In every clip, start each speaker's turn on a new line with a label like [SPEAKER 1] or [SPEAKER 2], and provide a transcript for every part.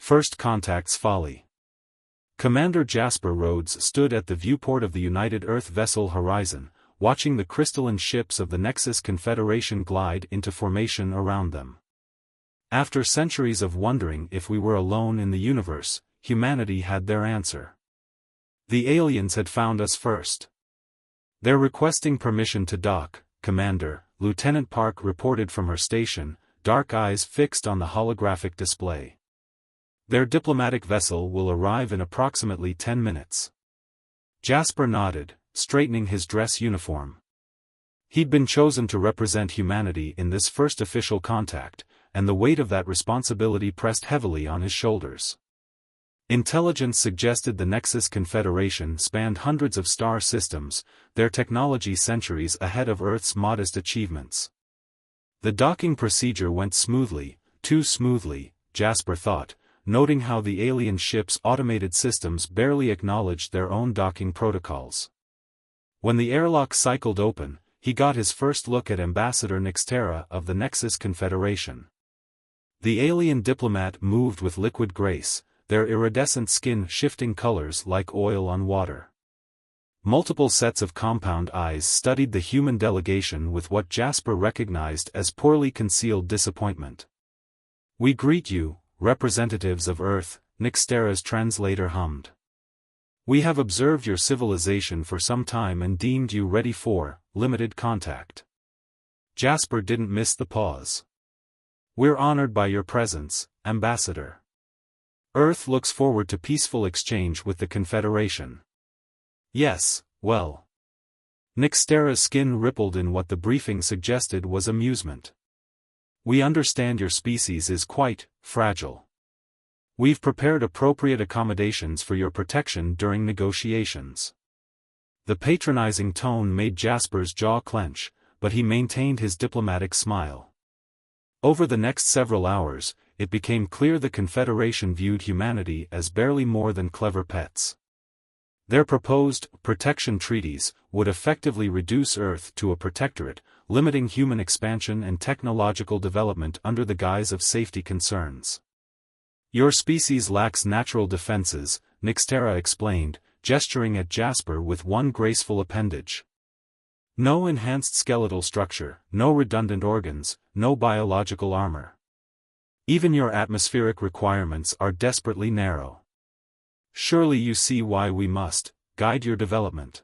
[SPEAKER 1] First Contact's Folly. Commander Jasper Rhodes stood at the viewport of the United Earth vessel Horizon, watching the crystalline ships of the Nexus Confederation glide into formation around them. After centuries of wondering if we were alone in the universe, humanity had their answer. The aliens had found us first. They're requesting permission to dock, Commander, Lieutenant Park reported from her station, dark eyes fixed on the holographic display. Their diplomatic vessel will arrive in approximately 10 minutes. Jasper nodded, straightening his dress uniform. He'd been chosen to represent humanity in this first official contact, and the weight of that responsibility pressed heavily on his shoulders. Intelligence suggested the Nexus Confederation spanned hundreds of star systems, their technology centuries ahead of Earth's modest achievements. The docking procedure went smoothly, too smoothly, Jasper thought, noting how the alien ship's automated systems barely acknowledged their own docking protocols. When the airlock cycled open, he got his first look at Ambassador Nixtera of the Nexus Confederation. The alien diplomat moved with liquid grace, their iridescent skin shifting colors like oil on water. Multiple sets of compound eyes studied the human delegation with what Jasper recognized as poorly concealed disappointment. "We greet you, representatives of Earth," Nixtera's translator hummed. "We have observed your civilization for some time and deemed you ready for limited contact." Jasper didn't miss the pause. "We're honored by your presence, Ambassador. Earth looks forward to peaceful exchange with the Confederation." "Yes, well." Nixtera's skin rippled in what the briefing suggested was amusement. "We understand your species is quite fragile. We've prepared appropriate accommodations for your protection during negotiations." The patronizing tone made Jasper's jaw clench, but he maintained his diplomatic smile. Over the next several hours, it became clear the Confederation viewed humanity as barely more than clever pets. Their proposed protection treaties would effectively reduce Earth to a protectorate, limiting human expansion and technological development under the guise of safety concerns. "Your species lacks natural defenses," Nixtera explained, gesturing at Jasper with one graceful appendage. "No enhanced skeletal structure, no redundant organs, no biological armor. Even your atmospheric requirements are desperately narrow. Surely you see why we must guide your development."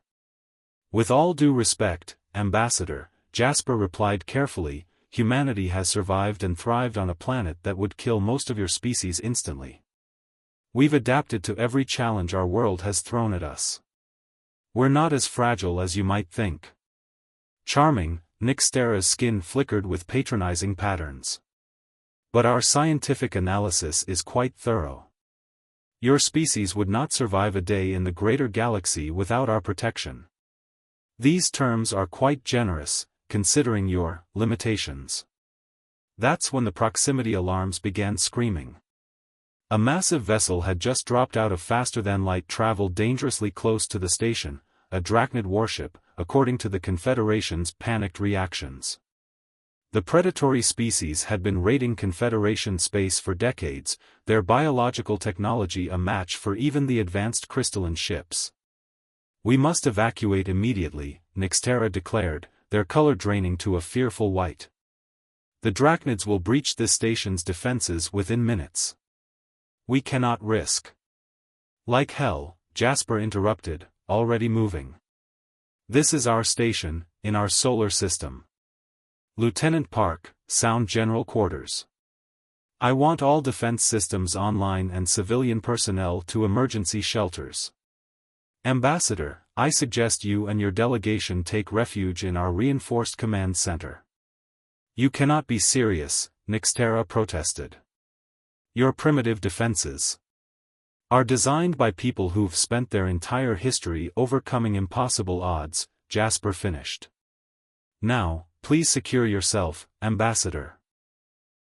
[SPEAKER 1] "With all due respect, Ambassador," Jasper replied carefully, "humanity has survived and thrived on a planet that would kill most of your species instantly. We've adapted to every challenge our world has thrown at us. We're not as fragile as you might think." "Charming," Nixtera's skin flickered with patronizing patterns. "But our scientific analysis is quite thorough. Your species would not survive a day in the greater galaxy without our protection. These terms are quite generous, considering your limitations." That's when the proximity alarms began screaming. A massive vessel had just dropped out of faster-than-light travel dangerously close to the station, a Drachnid warship, according to the Confederation's panicked reactions. The predatory species had been raiding Confederation space for decades, their biological technology a match for even the advanced crystalline ships. "We must evacuate immediately," Nixtera declared, their color draining to a fearful white. "The Drachnids will breach this station's defenses within minutes. We cannot risk." "Like hell," Jasper interrupted, already moving. "This is our station, in our solar system. Lieutenant Park, sound General Quarters. I want all defense systems online and civilian personnel to emergency shelters. Ambassador, I suggest you and your delegation take refuge in our reinforced command center." "You cannot be serious," Nixtera protested. "Your primitive defenses are designed by people who've spent their entire history overcoming impossible odds," Jasper finished. "Now, please secure yourself, Ambassador.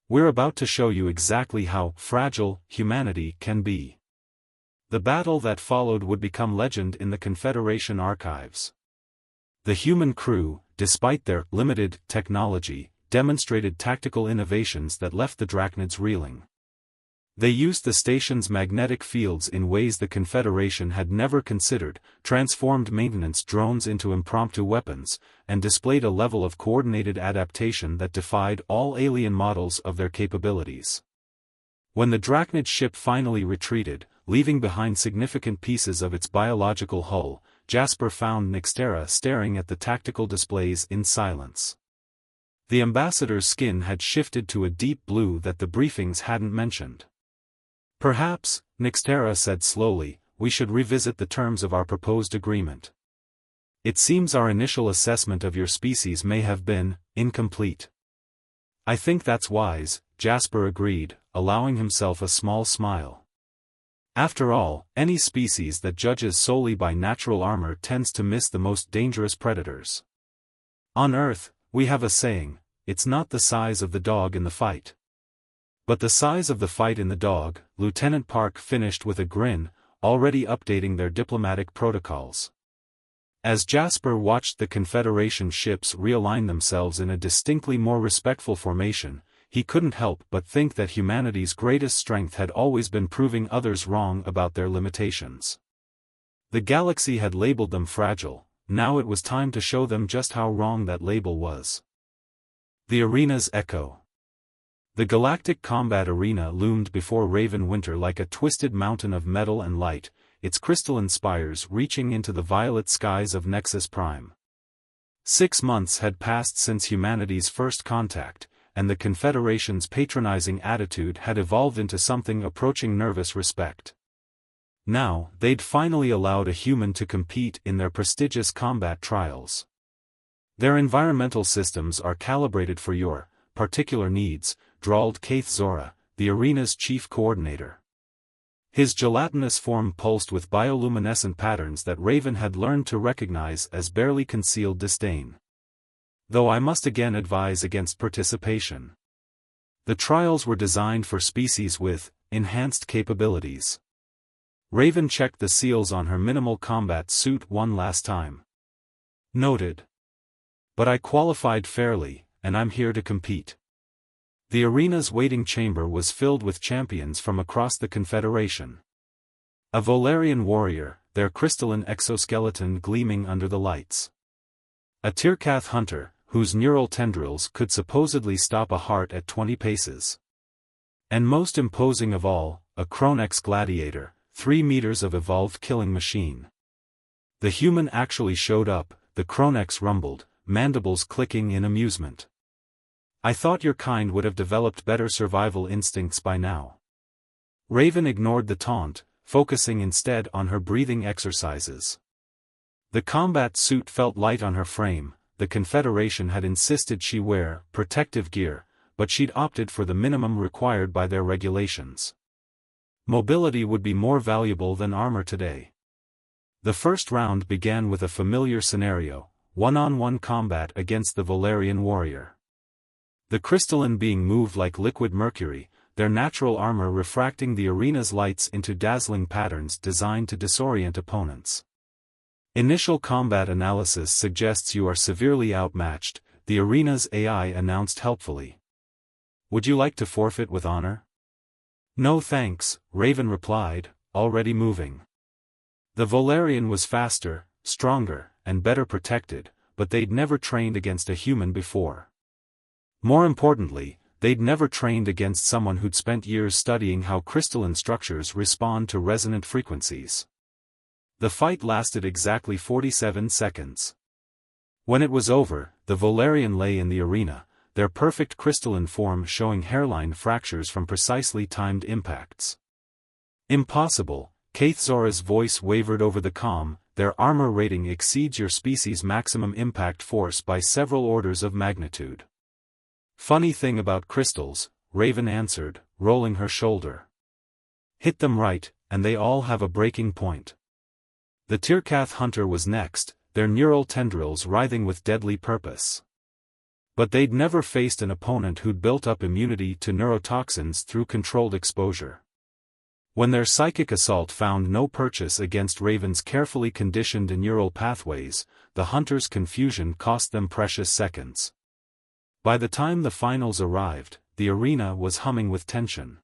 [SPEAKER 1] We're about to show you exactly how fragile humanity can be." The battle that followed would become legend in the Confederation archives. The human crew, despite their limited technology, demonstrated tactical innovations that left the Drachnids reeling. They used the station's magnetic fields in ways the Confederation had never considered, transformed maintenance drones into impromptu weapons, and displayed a level of coordinated adaptation that defied all alien models of their capabilities. When the Drachnid ship finally retreated, leaving behind significant pieces of its biological hull, Jasper found Nixtera staring at the tactical displays in silence. The ambassador's skin had shifted to a deep blue that the briefings hadn't mentioned. "Perhaps," Nixtera said slowly, "we should revisit the terms of our proposed agreement. It seems our initial assessment of your species may have been incomplete." "I think that's wise," Jasper agreed, allowing himself a small smile. After all, any species that judges solely by natural armor tends to miss the most dangerous predators. On Earth, we have a saying, "It's not the size of the dog in the fight, but the size of the fight in the dog." Lieutenant Park finished with a grin, already updating their diplomatic protocols. As Jasper watched the Confederation ships realign themselves in a distinctly more respectful formation, he couldn't help but think that humanity's greatest strength had always been proving others wrong about their limitations. The galaxy had labeled them fragile, now it was time to show them just how wrong that label was. The arena's echo. The galactic combat arena loomed before Raven Winter like a twisted mountain of metal and light, its crystalline spires reaching into the violet skies of Nexus Prime. 6 months had passed since humanity's first contact, and the Confederation's patronizing attitude had evolved into something approaching nervous respect. Now, they'd finally allowed a human to compete in their prestigious combat trials. "Their environmental systems are calibrated for your particular needs," drawled Keith Zora, the arena's chief coordinator. His gelatinous form pulsed with bioluminescent patterns that Raven had learned to recognize as barely concealed disdain. "Though I must again advise against participation. The trials were designed for species with enhanced capabilities." Raven checked the seals on her minimal combat suit one last time. "Noted. But I qualified fairly, and I'm here to compete." The arena's waiting chamber was filled with champions from across the Confederation. A Volarian warrior, their crystalline exoskeleton gleaming under the lights. A Tirkath hunter, whose neural tendrils could supposedly stop a heart at 20 paces. And most imposing of all, a Chronex gladiator, 3 meters of evolved killing machine. The human actually showed up, the Chronex rumbled, mandibles clicking in amusement. "I thought your kind would have developed better survival instincts by now." Raven ignored the taunt, focusing instead on her breathing exercises. The combat suit felt light on her frame. The Confederation had insisted she wear protective gear, but she'd opted for the minimum required by their regulations. Mobility would be more valuable than armor today. The first round began with a familiar scenario, one-on-one combat against the Volarian warrior. The crystalline being moved like liquid mercury, their natural armor refracting the arena's lights into dazzling patterns designed to disorient opponents. "Initial combat analysis suggests you are severely outmatched," the arena's AI announced helpfully. "Would you like to forfeit with honor?" "No thanks," Raven replied, already moving. The Volarian was faster, stronger, and better protected, but they'd never trained against a human before. More importantly, they'd never trained against someone who'd spent years studying how crystalline structures respond to resonant frequencies. The fight lasted exactly 47 seconds. When it was over, the Volarian lay in the arena, their perfect crystalline form showing hairline fractures from precisely timed impacts. "Impossible," Keith Zora's voice wavered over the comm, "their armor rating exceeds your species' maximum impact force by several orders of magnitude." "Funny thing about crystals," Raven answered, rolling her shoulder. "Hit them right, and they all have a breaking point." The Tirkath hunter was next, their neural tendrils writhing with deadly purpose. But they'd never faced an opponent who'd built up immunity to neurotoxins through controlled exposure. When their psychic assault found no purchase against Raven's carefully conditioned neural pathways, the hunter's confusion cost them precious seconds. By the time the finals arrived, the arena was humming with tension.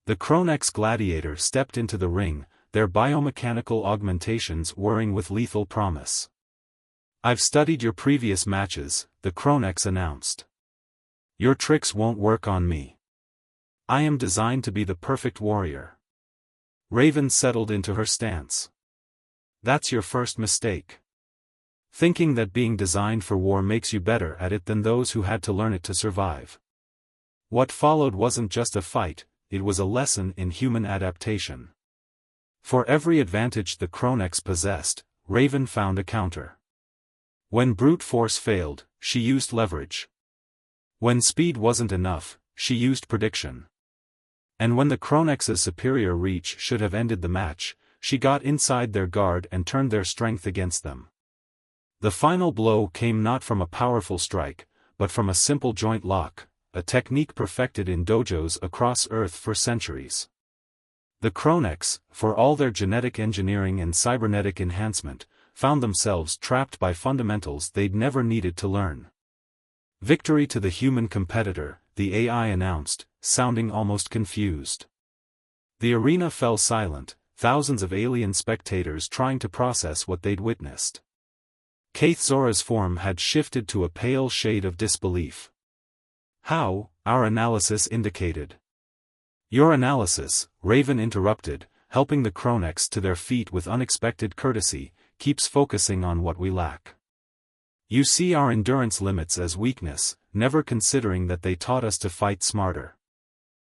[SPEAKER 1] The Chronex gladiator stepped into the ring, their biomechanical augmentations whirring with lethal promise. "I've studied your previous matches," the Chronex announced. "Your tricks won't work on me. I am designed to be the perfect warrior." Raven settled into her stance. "That's your first mistake. Thinking that being designed for war makes you better at it than those who had to learn it to survive." What followed wasn't just a fight, it was a lesson in human adaptation. For every advantage the Chronex possessed, Raven found a counter. When brute force failed, she used leverage. When speed wasn't enough, she used prediction. And when the Chronex's superior reach should have ended the match, she got inside their guard and turned their strength against them. The final blow came not from a powerful strike, but from a simple joint lock, a technique perfected in dojos across Earth for centuries. The Chronex, for all their genetic engineering and cybernetic enhancement, found themselves trapped by fundamentals they'd never needed to learn. "Victory to the human competitor," the AI announced, sounding almost confused. The arena fell silent, thousands of alien spectators trying to process what they'd witnessed. Kaith Zora's form had shifted to a pale shade of disbelief. "How?" our analysis indicated. "Your analysis," Raven interrupted, helping the Chronex to their feet with unexpected courtesy, "keeps focusing on what we lack. You see our endurance limits as weakness, never considering that they taught us to fight smarter.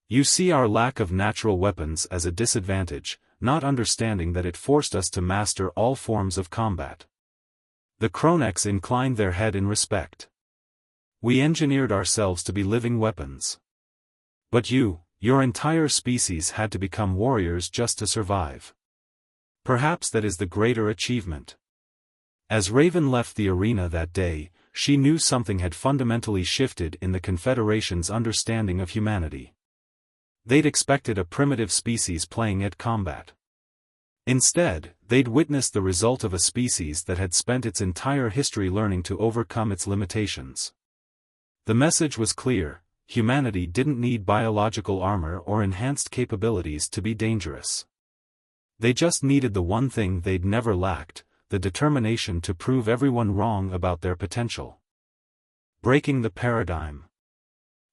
[SPEAKER 1] You see our lack of natural weapons as a disadvantage, not understanding that it forced us to master all forms of combat." The Chronex inclined their head in respect. "We engineered ourselves to be living weapons. But your entire species had to become warriors just to survive. Perhaps that is the greater achievement." As Raven left the arena that day, she knew something had fundamentally shifted in the Confederation's understanding of humanity. They'd expected a primitive species playing at combat. Instead, they'd witnessed the result of a species that had spent its entire history learning to overcome its limitations. The message was clear: humanity didn't need biological armor or enhanced capabilities to be dangerous. They just needed the one thing they'd never lacked: the determination to prove everyone wrong about their potential. Breaking the paradigm.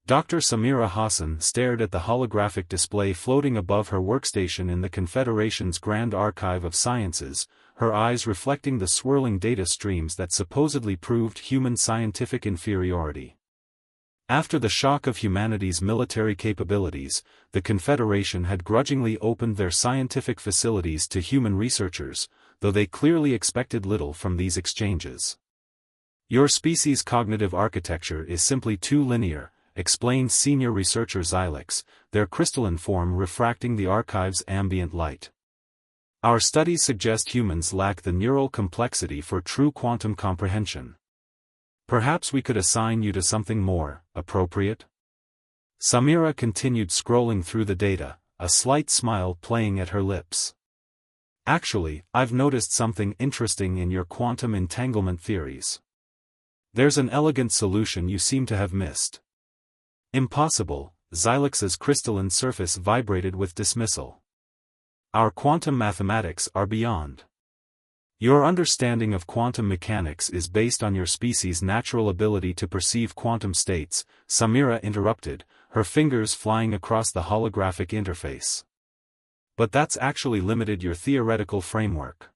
[SPEAKER 1] Dr. Samira Hassan stared at the holographic display floating above her workstation in the Confederation's Grand Archive of Sciences, her eyes reflecting the swirling data streams that supposedly proved human scientific inferiority. After the shock of humanity's military capabilities, the Confederation had grudgingly opened their scientific facilities to human researchers, though they clearly expected little from these exchanges. "Your species' cognitive architecture is simply too linear," explained senior researcher Xylix, their crystalline form refracting the archive's ambient light. "Our studies suggest humans lack the neural complexity for true quantum comprehension. Perhaps we could assign you to something more appropriate?" Samira continued scrolling through the data, a slight smile playing at her lips. "Actually, I've noticed something interesting in your quantum entanglement theories. There's an elegant solution you seem to have missed." "Impossible," Xylix's crystalline surface vibrated with dismissal. "Our quantum mathematics are beyond. Your understanding of quantum mechanics is based on your species' natural ability to perceive quantum states," Samira interrupted, her fingers flying across the holographic interface. "But that's actually limited your theoretical framework.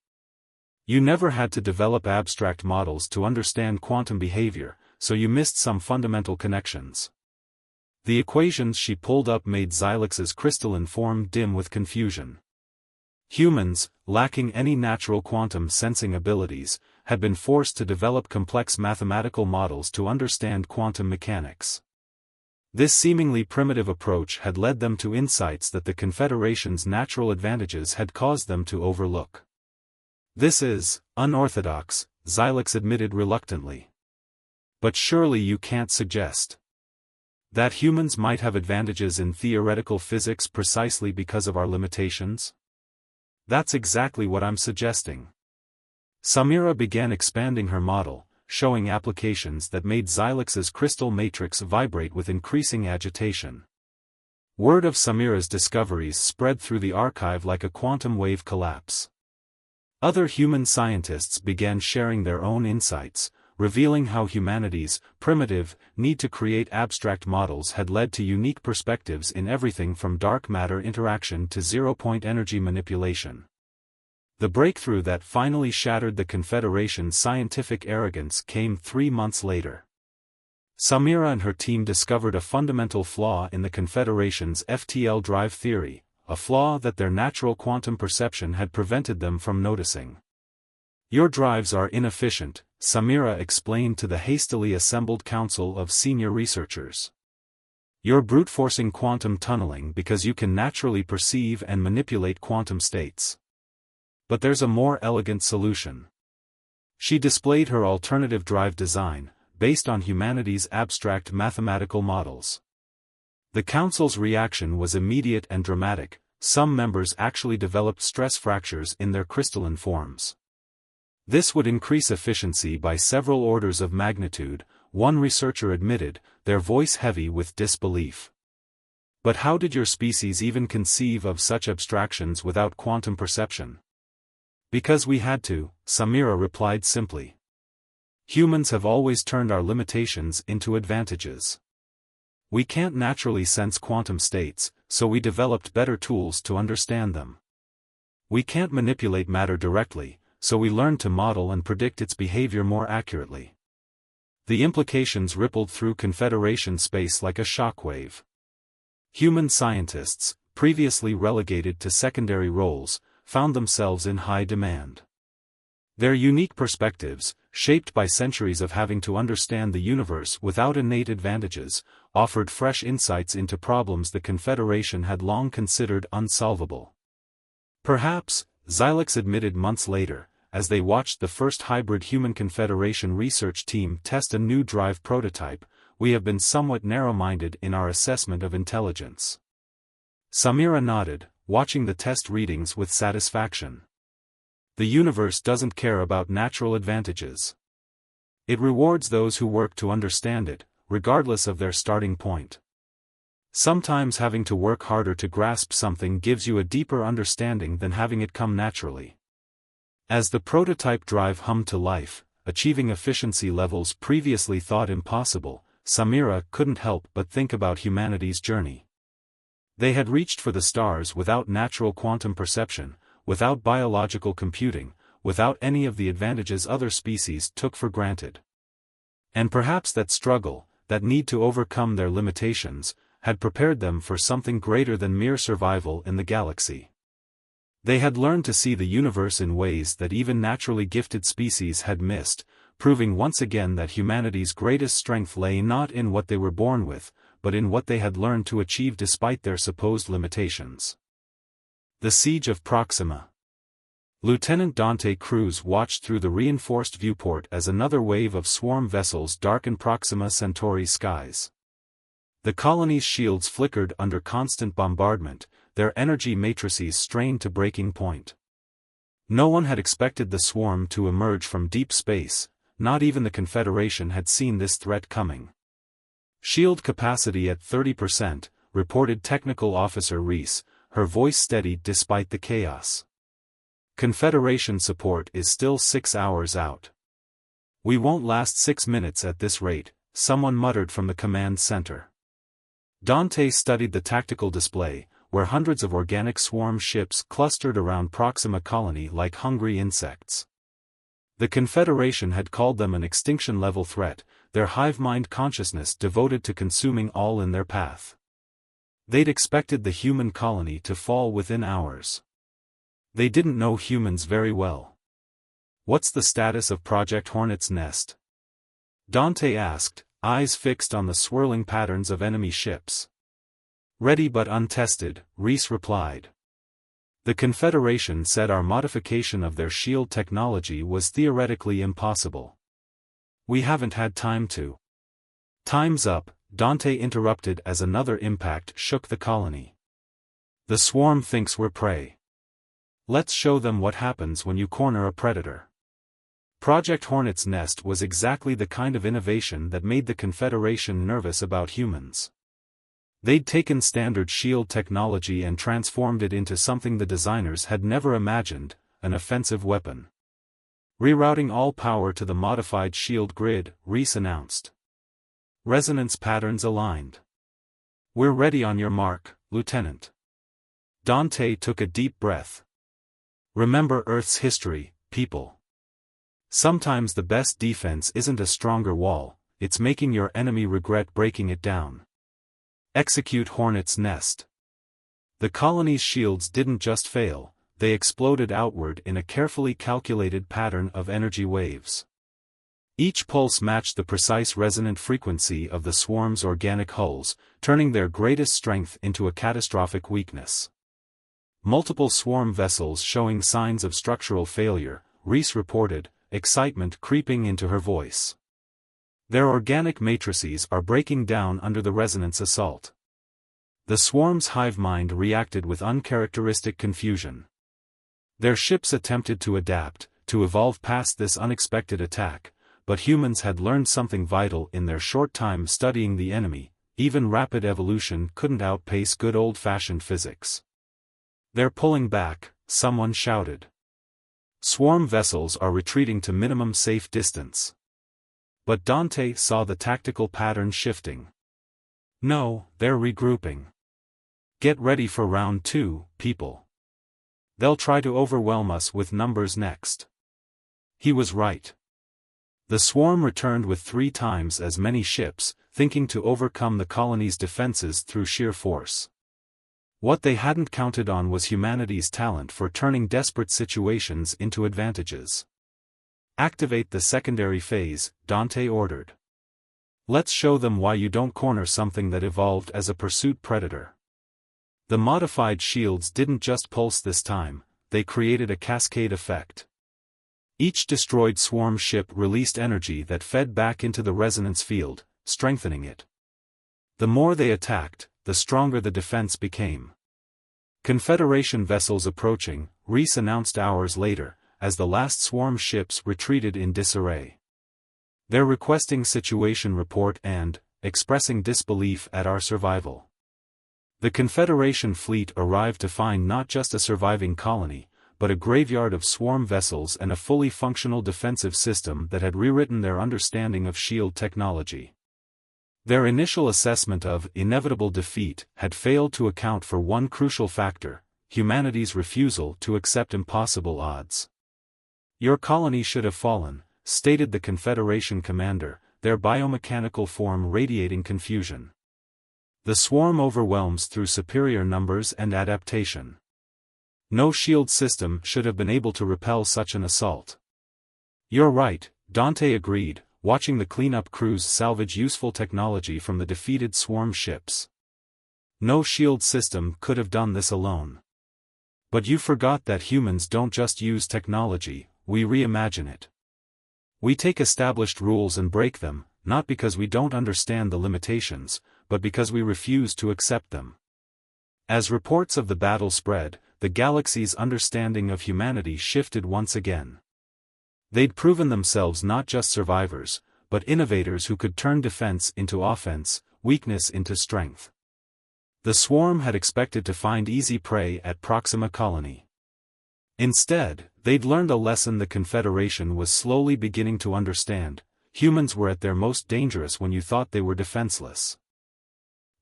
[SPEAKER 1] You never had to develop abstract models to understand quantum behavior, so you missed some fundamental connections." The equations she pulled up made Xylix's crystalline form dim with confusion. Humans, lacking any natural quantum sensing abilities, had been forced to develop complex mathematical models to understand quantum mechanics. This seemingly primitive approach had led them to insights that the Confederation's natural advantages had caused them to overlook. "This is unorthodox," Xylix admitted reluctantly. "But surely you can't suggest that humans might have advantages in theoretical physics precisely because of our limitations?" "That's exactly what I'm suggesting." Samira began expanding her model, showing applications that made Xylix's crystal matrix vibrate with increasing agitation. Word of Samira's discoveries spread through the archive like a quantum wave collapse. Other human scientists began sharing their own insights, revealing how humanity's primitive need to create abstract models had led to unique perspectives in everything from dark matter interaction to zero-point energy manipulation. The breakthrough that finally shattered the Confederation's scientific arrogance came 3 months later. Samira and her team discovered a fundamental flaw in the Confederation's FTL drive theory, a flaw that their natural quantum perception had prevented them from noticing. "Your drives are inefficient," Samira explained to the hastily assembled council of senior researchers. "You're brute-forcing quantum tunneling because you can naturally perceive and manipulate quantum states. But there's a more elegant solution." She displayed her alternative drive design, based on humanity's abstract mathematical models. The council's reaction was immediate and dramatic. Some members actually developed stress fractures in their crystalline forms. This would increase efficiency by several orders of magnitude, one researcher admitted, their voice heavy with disbelief. "But how did your species even conceive of such abstractions without quantum perception?" "Because we had to," Samira replied simply. "Humans have always turned our limitations into advantages. We can't naturally sense quantum states, so we developed better tools to understand them. We can't manipulate matter directly, so we learned to model and predict its behavior more accurately." The implications rippled through Confederation space like a shockwave. Human scientists, previously relegated to secondary roles, found themselves in high demand. Their unique perspectives, shaped by centuries of having to understand the universe without innate advantages, offered fresh insights into problems the Confederation had long considered unsolvable. "Perhaps," Xilex admitted months later, as they watched the first hybrid human Confederation research team test a new drive prototype, "we have been somewhat narrow-minded in our assessment of intelligence." Samira nodded, watching the test readings with satisfaction. "The universe doesn't care about natural advantages. It rewards those who work to understand it, regardless of their starting point. Sometimes having to work harder to grasp something gives you a deeper understanding than having it come naturally." As the prototype drive hummed to life, achieving efficiency levels previously thought impossible, Samira couldn't help but think about humanity's journey. They had reached for the stars without natural quantum perception, without biological computing, without any of the advantages other species took for granted. And perhaps that struggle, that need to overcome their limitations, had prepared them for something greater than mere survival in the galaxy. They had learned to see the universe in ways that even naturally gifted species had missed, proving once again that humanity's greatest strength lay not in what they were born with, but in what they had learned to achieve despite their supposed limitations. The Siege of Proxima. Lieutenant Dante Cruz watched through the reinforced viewport as another wave of swarm vessels darkened Proxima Centauri's skies. The colony's shields flickered under constant bombardment, their energy matrices strained to breaking point. No one had expected the swarm to emerge from deep space, not even the Confederation had seen this threat coming. "Shield capacity at 30%, reported Technical Officer Reese, her voice steady despite the chaos. "Confederation support is still 6 hours out. We won't last 6 minutes at this rate," someone muttered from the command center. Dante studied the tactical display, where hundreds of organic swarm ships clustered around Proxima Colony like hungry insects. The Confederation had called them an extinction-level threat, their hive-mind consciousness devoted to consuming all in their path. They'd expected the human colony to fall within hours. They didn't know humans very well. "What's the status of Project Hornet's Nest?" Dante asked, eyes fixed on the swirling patterns of enemy ships. "Ready but untested," Reese replied. "The Confederation said our modification of their shield technology was theoretically impossible. We haven't had time to." "Time's up," Dante interrupted as another impact shook the colony. "The swarm thinks we're prey. Let's show them what happens when you corner a predator." Project Hornet's Nest was exactly the kind of innovation that made the Confederation nervous about humans. They'd taken standard shield technology and transformed it into something the designers had never imagined, an offensive weapon. Rerouting all power to the modified shield grid, Reese announced. Resonance patterns aligned. We're ready on your mark, Lieutenant. Dante took a deep breath. Remember Earth's history, people. Sometimes the best defense isn't a stronger wall, it's making your enemy regret breaking it down. Execute Hornet's Nest. The colony's shields didn't just fail, they exploded outward in a carefully calculated pattern of energy waves. Each pulse matched the precise resonant frequency of the swarm's organic hulls, turning their greatest strength into a catastrophic weakness. Multiple swarm vessels showing signs of structural failure, Reese reported, excitement creeping into her voice. Their organic matrices are breaking down under the resonance assault. The swarm's hive mind reacted with uncharacteristic confusion. Their ships attempted to adapt, to evolve past this unexpected attack, but humans had learned something vital in their short time studying the enemy: even rapid evolution couldn't outpace good old-fashioned physics. They're pulling back, someone shouted. Swarm vessels are retreating to minimum safe distance. But Dante saw the tactical pattern shifting. No, they're regrouping. Get ready for round 2, people. They'll try to overwhelm us with numbers next. He was right. The swarm returned with 3 times as many ships, thinking to overcome the colony's defenses through sheer force. What they hadn't counted on was humanity's talent for turning desperate situations into advantages. Activate the secondary phase, Dante ordered. Let's show them why you don't corner something that evolved as a pursuit predator. The modified shields didn't just pulse this time, they created a cascade effect. Each destroyed swarm ship released energy that fed back into the resonance field, strengthening it. The more they attacked, the stronger the defense became. Confederation vessels approaching, Reese announced hours later, as the last swarm ships retreated in disarray. They're requesting situation report and expressing disbelief at our survival. The Confederation fleet arrived to find not just a surviving colony, but a graveyard of swarm vessels and a fully functional defensive system that had rewritten their understanding of shield technology. Their initial assessment of inevitable defeat had failed to account for one crucial factor: humanity's refusal to accept impossible odds. Your colony should have fallen, stated the Confederation commander, their biomechanical form radiating confusion. The swarm overwhelms through superior numbers and adaptation. No shield system should have been able to repel such an assault. You're right, Dante agreed, watching the cleanup crews salvage useful technology from the defeated swarm ships. No shield system could have done this alone. But you forgot that humans don't just use technology, we reimagine it. We take established rules and break them, not because we don't understand the limitations, but because we refuse to accept them. As reports of the battle spread, the galaxy's understanding of humanity shifted once again. They'd proven themselves not just survivors, but innovators who could turn defense into offense, weakness into strength. The swarm had expected to find easy prey at Proxima Colony. Instead, they'd learned a lesson the Confederation was slowly beginning to understand: humans were at their most dangerous when you thought they were defenseless.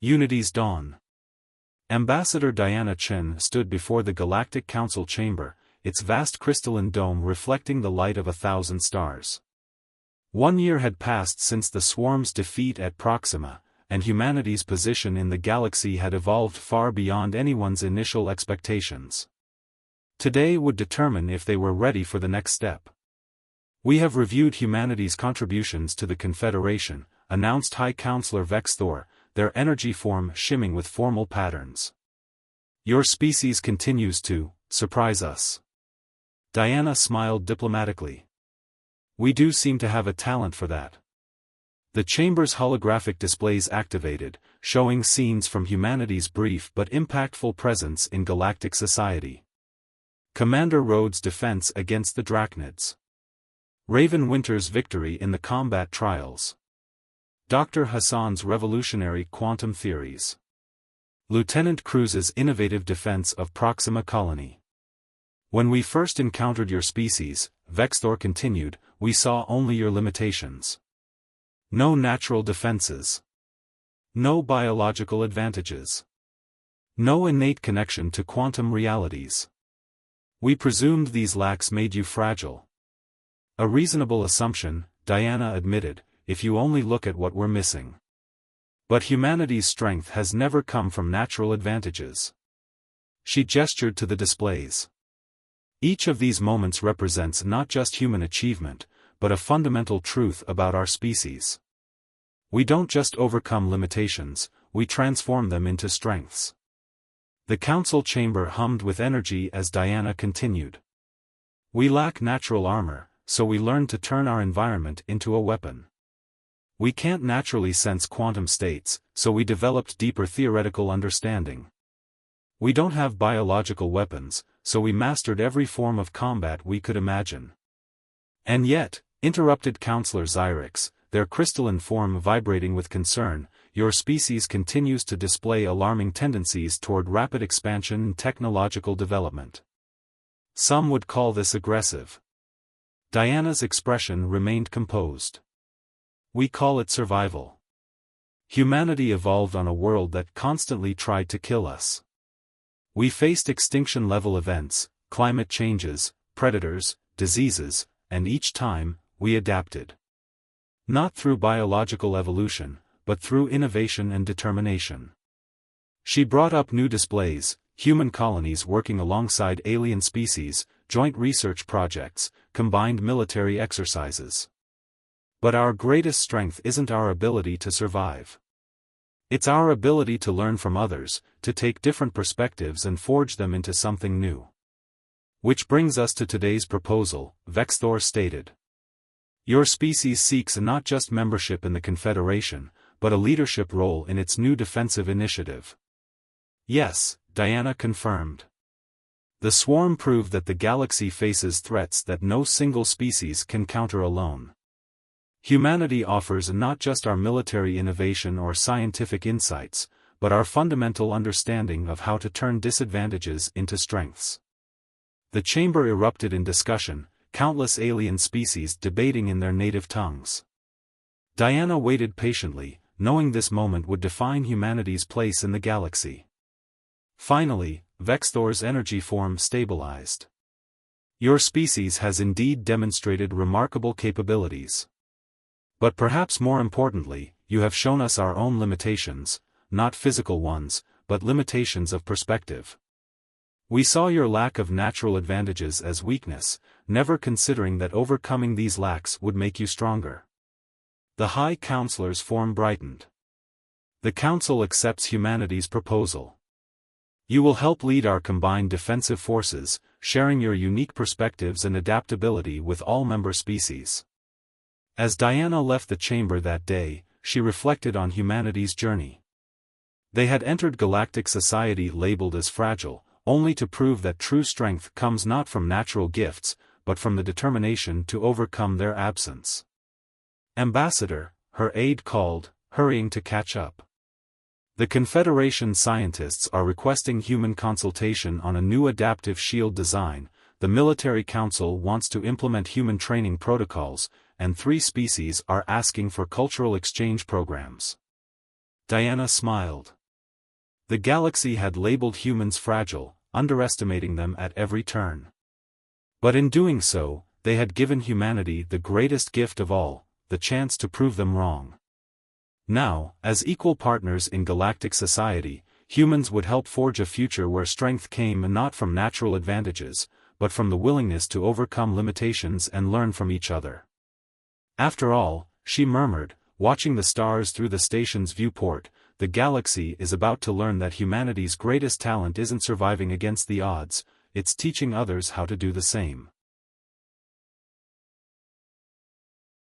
[SPEAKER 1] Unity's dawn. Ambassador Diana Chen stood before the Galactic Council chamber, its vast crystalline dome reflecting the light of 1,000 stars. 1 year had passed since the swarm's defeat at Proxima, and humanity's position in the galaxy had evolved far beyond anyone's initial expectations. Today would determine if they were ready for the next step. We have reviewed humanity's contributions to the Confederation, announced High Counselor Vex Thor, their energy form shimming with formal patterns. Your species continues to surprise us. Diana smiled diplomatically. We do seem to have a talent for that. The chamber's holographic displays activated, showing scenes from humanity's brief but impactful presence in galactic society. Commander Rhodes' defense against the Drachnids. Raven Winter's victory in the combat trials. Dr. Hassan's revolutionary quantum theories. Lieutenant Cruz's innovative defense of Proxima Colony. When we first encountered your species, Vexthor continued, we saw only your limitations. No natural defenses. No biological advantages. No innate connection to quantum realities. We presumed these lacks made you fragile. A reasonable assumption, Diana admitted, if you only look at what we're missing. But humanity's strength has never come from natural advantages. She gestured to the displays. Each of these moments represents not just human achievement, but a fundamental truth about our species. We don't just overcome limitations, we transform them into strengths. The council chamber hummed with energy as Diana continued. We lack natural armor, so we learn to turn our environment into a weapon. We can't naturally sense quantum states, so we developed deeper theoretical understanding. We don't have biological weapons, so we mastered every form of combat we could imagine. And yet, interrupted Counselor Xyrix, their crystalline form vibrating with concern, your species continues to display alarming tendencies toward rapid expansion and technological development. Some would call this aggressive. Diana's expression remained composed. We call it survival. Humanity evolved on a world that constantly tried to kill us. We faced extinction-level events, climate changes, predators, diseases, and each time, we adapted. Not through biological evolution, but through innovation and determination. She brought up new displays, human colonies working alongside alien species, joint research projects, combined military exercises. But our greatest strength isn't our ability to survive. It's our ability to learn from others, to take different perspectives and forge them into something new. Which brings us to today's proposal, Vexthor stated. Your species seeks not just membership in the Confederation, but a leadership role in its new defensive initiative. Yes, Diana confirmed. The swarm proved that the galaxy faces threats that no single species can counter alone. Humanity offers not just our military innovation or scientific insights, but our fundamental understanding of how to turn disadvantages into strengths. The chamber erupted in discussion, countless alien species debating in their native tongues. Diana waited patiently, knowing this moment would define humanity's place in the galaxy. Finally, Vexthor's energy form stabilized. Your species has indeed demonstrated remarkable capabilities. But perhaps more importantly, you have shown us our own limitations, not physical ones, but limitations of perspective. We saw your lack of natural advantages as weakness, never considering that overcoming these lacks would make you stronger. The High Counselor's form brightened. The Council accepts humanity's proposal. You will help lead our combined defensive forces, sharing your unique perspectives and adaptability with all member species. As Diana left the chamber that day, she reflected on humanity's journey. They had entered galactic society labeled as fragile, only to prove that true strength comes not from natural gifts, but from the determination to overcome their absence. Ambassador, her aide called, hurrying to catch up. The Confederation scientists are requesting human consultation on a new adaptive shield design. The Military Council wants to implement human training protocols, and 3 species are asking for cultural exchange programs. Diana smiled. The galaxy had labeled humans fragile, underestimating them at every turn. But in doing so, they had given humanity the greatest gift of all, the chance to prove them wrong. Now, as equal partners in galactic society, humans would help forge a future where strength came not from natural advantages, but from the willingness to overcome limitations and learn from each other. After all, she murmured, watching the stars through the station's viewport, the galaxy is about to learn that humanity's greatest talent isn't surviving against the odds, it's teaching others how to do the same.